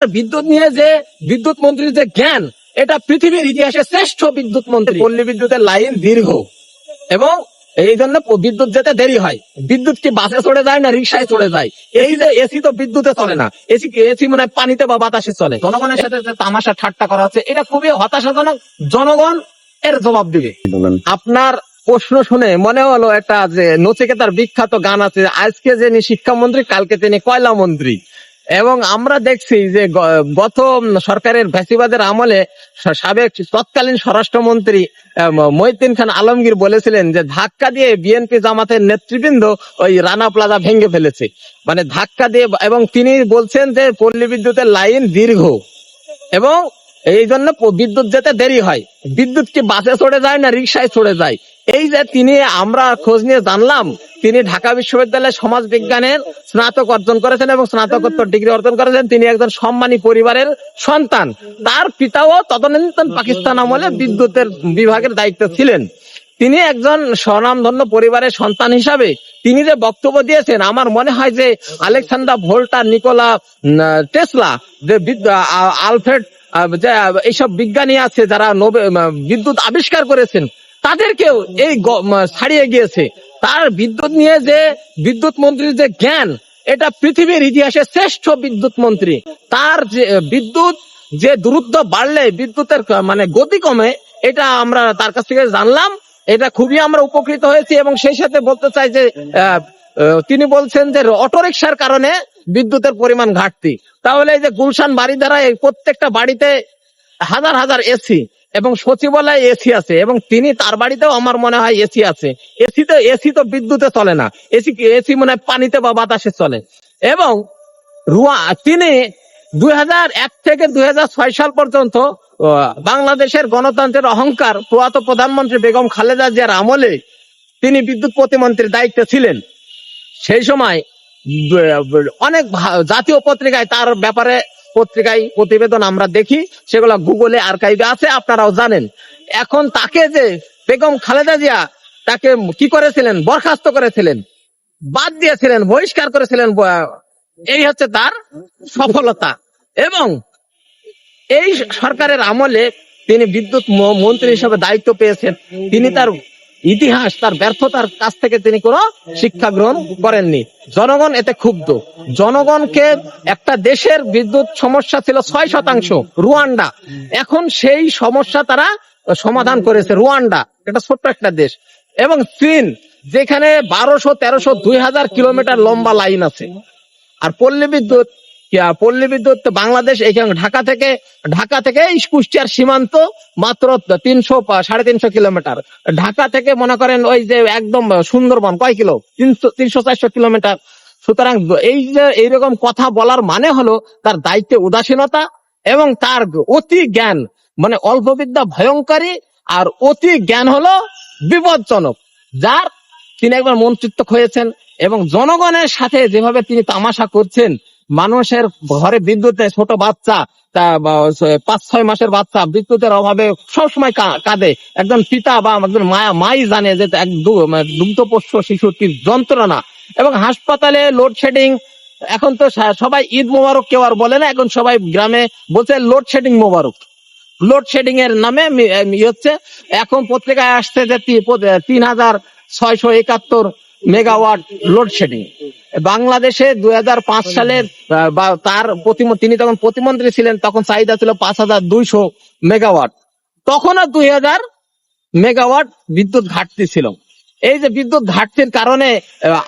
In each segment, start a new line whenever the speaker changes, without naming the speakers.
বিদ্যুৎ নিয়ে যে বিদ্যুৎ মন্ত্রীর যে জ্ঞান, এটা পৃথিবীর ইতিহাসে শ্রেষ্ঠ বিদ্যুৎ মন্ত্রী। পল্লী বিদ্যুতের লাইন দীর্ঘ এবং এই জন্য বিদ্যুৎ যেতে দেরি হয়। বিদ্যুৎ কি বাসে চড়ে যায় না রিক্সায় চড়ে যায়? এই যে এসি তো বিদ্যুতে চলে না, এসি মনে হয় পানিতে বা বাতাসে চলে। জনগণের সাথে যে তামাশা ঠাট্টা করা হচ্ছে, এটা খুবই হতাশাজনক। জনগণ এর জবাব দিবে। আপনার প্রশ্ন শুনে মনে হলো একটা যে নচিকেতার বিখ্যাত গান আছে, আজকে যিনি শিক্ষামন্ত্রী কালকে তিনি কয়লা মন্ত্রী। এবং আমরা দেখছি যে গত সরকারের ফ্যাসিবাদের আমলে সাবেক তৎকালীন স্বরাষ্ট্রমন্ত্রী মহিউদ্দিন খান আলমগীর বলেছিলেন যে ধাক্কা দিয়ে বিএনপি জামাতের নেতৃবৃন্দ ওই রানা প্লাজা ভেঙে ফেলেছে, মানে ধাক্কা দিয়ে। এবং তিনি বলছেন যে পল্লী বিদ্যুতের লাইন দীর্ঘ এবং এই জন্য বিদ্যুৎ যেতে দেরি হয়। বিদ্যুৎ কি বাসে চড়ে যায় না রিক্সায় চড়ে যায়? এই যে তিনি, আমরা খোঁজ নিয়ে জানলাম তিনি ঢাকা বিশ্ববিদ্যালয়ে সমাজ বিজ্ঞানের স্নাতক অর্জন করেছেন এবং স্নাতকোত্তর ডিগ্রি অর্জন করেছেন। তিনি একজন সম্মানী পরিবারের সন্তান। তার পিতাও তদানীন্তন পাকিস্তান আমলে বিদ্যুতের বিভাগের দায়িত্ব ছিলেন। তিনি একজন স্বনামধন্য পরিবারের সন্তান হিসাবে তিনি যে বক্তব্য দিয়েছেন, আমার মনে হয় যে আলেকজান্ডার ভোল্টা, নিকোলা টেসলা, যে আলফ্রেড, যে এইসব বিজ্ঞানী আছে যারা বিদ্যুৎ আবিষ্কার করেছেন, তাদেরকেও এই ছাড়িয়ে গিয়েছে। তার বিদ্যুৎ নিয়ে যে বিদ্যুৎ মন্ত্রীর যে জ্ঞান, এটা পৃথিবীর ইতিহাসে শ্রেষ্ঠ বিদ্যুৎ মন্ত্রী। তার যে বিদ্যুৎ যে দ্রুত বাড়লে বিদ্যুতের মানে গতি কমে, এটা আমরা তার কাছ থেকে জানলাম। এটা খুবই আমরা উপকৃত হয়েছি। এবং সেই সাথে বলতে চাই যে তিনি বলছেন যে অটোরিকশার কারণে বিদ্যুতের পরিমাণ ঘাটতি। তাহলে এই যে গুলশান বাড়িধারা, এই প্রত্যেকটা বাড়িতে হাজার হাজার এসি এবং সচিবালয়ে এসি আছে, এবং তিনি তার বাড়িতেও আমার মনে হয় এসি আছে। এসি তো বিদ্যুতে চলে না, এসি মনে হয় পানিতে বা বাতাসে চলে। এবং তিনি 2001 থেকে 2006 সাল পর্যন্ত বাংলাদেশের গণতন্ত্রের অহংকার প্রয়াত প্রধানমন্ত্রী বেগম খালেদা জিয়ার আমলে তিনি বিদ্যুৎ প্রতিমন্ত্রীর দায়িত্বে ছিলেন। সেই সময় অনেক জাতীয় পত্রিকায় তার ব্যাপারে প্রতিবেদন আমরা দেখি, সেগুলো গুগলে আর্কাইভে আছে, আপনারাও জানেন। এখন তাকে যে বেগম খালেদা জিয়া তাকে কি করেছিলেন, বরখাস্ত করেছিলেন, বাদ দিয়েছিলেন, বহিষ্কার করেছিলেন। এই হচ্ছে তার সফলতা। এবং এই সরকারের আমলে তিনি বিদ্যুৎ মন্ত্রী হিসেবে দায়িত্ব পেয়েছেন। তিনি তার ইতিহাস, তার ব্যর্থতার কাছ থেকে তিনি কোনো শিক্ষা গ্রহণ করেননি। জনগণ এতে ক্ষুব্ধ। জনগণকে, একটা দেশের বিদ্যুৎ সমস্যা ছিল 6%, রুয়ান্ডা, এখন সেই সমস্যা তারা সমাধান করেছে। রুয়ান্ডা এটা ছোট্ট একটা দেশ। এবং চীন, যেখানে 1200, 1300, 2000 কিলোমিটার লম্বা লাইন আছে। আর পল্লী বিদ্যুৎ বাংলাদেশ, এখানে ঢাকা থেকে কুষ্টিয়ার সীমান্ত মাত্র 300-350 কিলোমিটার। ঢাকা থেকে মনে করেন ওই যে একদম সুন্দরবন কয় কিলো, 300-400 কিলোমিটার। সুতরাং এই যে এইরকম কথা বলার মানে হলো তার দায়িত্বে উদাসীনতা এবং তার অতি জ্ঞান, মানে অল্প বিদ্যা ভয়ঙ্করী আর অতি জ্ঞান হলো বিপজ্জনক। যার তিনি একবার মন্ত্রিত্ব হয়েছেন এবং জনগণের সাথে যেভাবে তিনি তামাশা করছেন, মানুষের ঘরে বিদ্যুতে ছোট বাচ্চা, 5-6 মাসের বাচ্চা বিদ্যুতের অভাবে সবসময় কাঁদে। একজন পিতা বা একজন মাই জানে যে দুগ্ধপোষ্য শিশুর কি যন্ত্রণা। এবং হাসপাতালে লোডশেডিং, এখন তো সবাই ঈদ মোবারক কেউ আর বলে না, এখন সবাই গ্রামে বলছে লোডশেডিং মোবারক। লোডশেডিং এর নামে হচ্ছে, এখন পত্রিকায় আসছে যে 3671 মেগাওয়াট লোডশেডিং। বাংলাদেশে 2005 সালের তিনি তখন প্রতিমন্ত্রী ছিলেন, তখন চাহিদা ছিল 5200 মেগাওয়াট। তখনও 2000 মেগাওয়াট বিদ্যুৎ ঘাটতি ছিল। এই যে বিদ্যুৎ ঘাটতির কারণে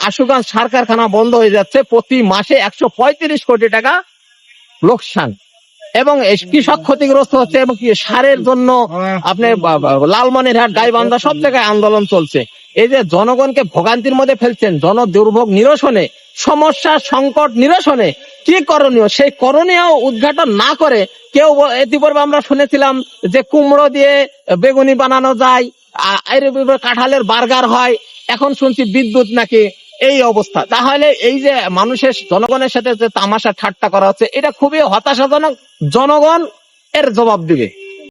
আশুগঞ্জ সার কারখানা বন্ধ হয়ে যাচ্ছে, প্রতি মাসে 135 কোটি টাকা লোকসান। এবং কৃষক ক্ষতিগ্রস্ত হচ্ছে। এবং সারের জন্য আপনি লালমনিরহাট, গাইবান্ধা সব জায়গায় আন্দোলন চলছে। এই যে জনগণকে ভোগান্তির মধ্যে ফেলছেন, দুর্ভোগ নিরসনে, সমস্যা সংকট নিরসনে কি করণীয়, সেই করণীয় উদ্ঘাটন না করে কেউ, ইতিপূর্বে আমরা শুনেছিলাম যে কুমড়ো দিয়ে বেগুনি বানানো যায়, এর কাঁঠালের বার্গার হয়, এখন শুনছি বিদ্যুৎ নাকি এই অবস্থা। তাহলে এই যে মানুষের, জনগণের সাথে যে তামাশা ঠাট্টা করা হচ্ছে, এটা খুবই হতাশাজনক। জনগণ এর জবাব দিবে।